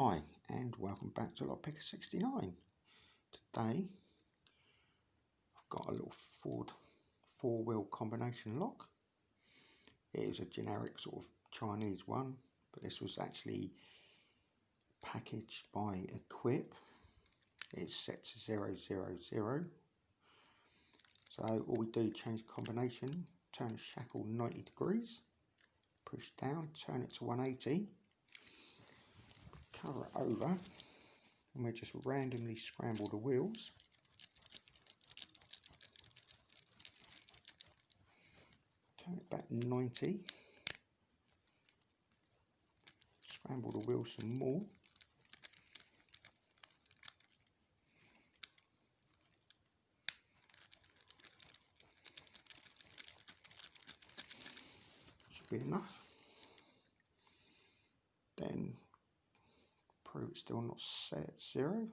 Hi and welcome back to Lockpicker 69. Today I've got a little Ford four-wheel combination lock. It is a generic sort of Chinese one, but this was actually packaged by Equip. It's set to 000. So all we do, change combination, turn the shackle 90 degrees, push down, turn it to 180, cover it over, and we just randomly scramble the wheels. Turn it back 90, scramble the wheels some more. Should be enough. Then prove it's still not set at 0.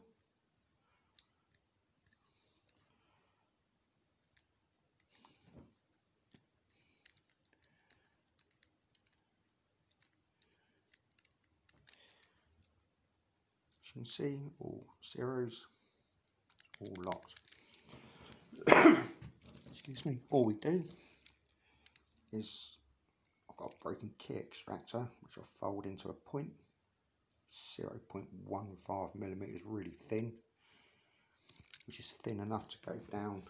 As you can see, all zeros, all locked. Excuse me. All we do is, I've got a broken key extractor which I'll fold into a point, 0.15 millimeters, really thin, which is thin enough to go down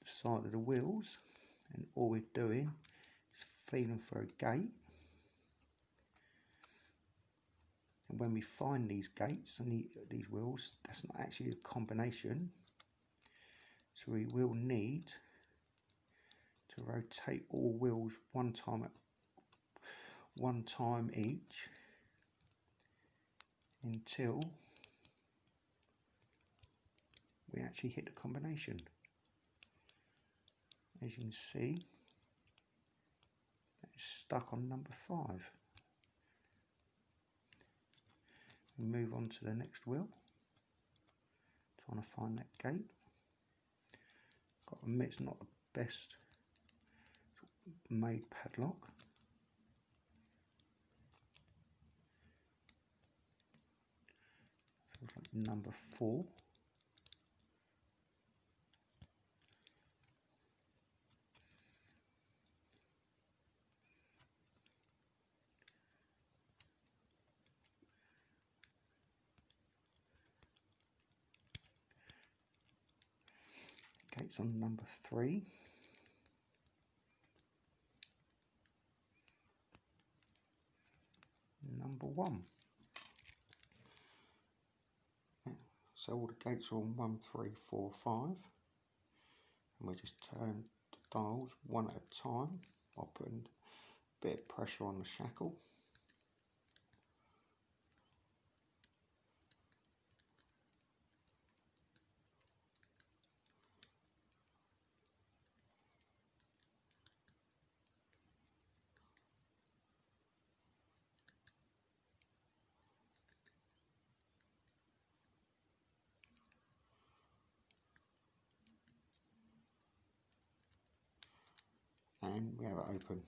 the side of the wheels, and all we're doing is feeling for a gate. And when we find these gates and these wheels, that's not actually a combination, so we will need to rotate all wheels one time each until we actually hit the combination. As you can see, that is stuck on number 5. We move on to the next wheel, trying to find that gate. Got to admit, it's not the best made padlock. Feels like number 4. Gates on number 3. Number 1. Yeah, so all the gates are on 1, 3, 4, 5, and we just turn the dials one at a time by putting a bit of pressure on the shackle. And we have it open.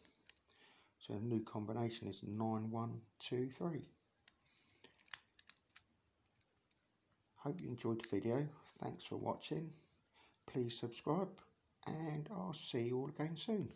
So the new combination is 9123. Hope you enjoyed the video. Thanks for watching. Please subscribe, and I'll see you all again soon.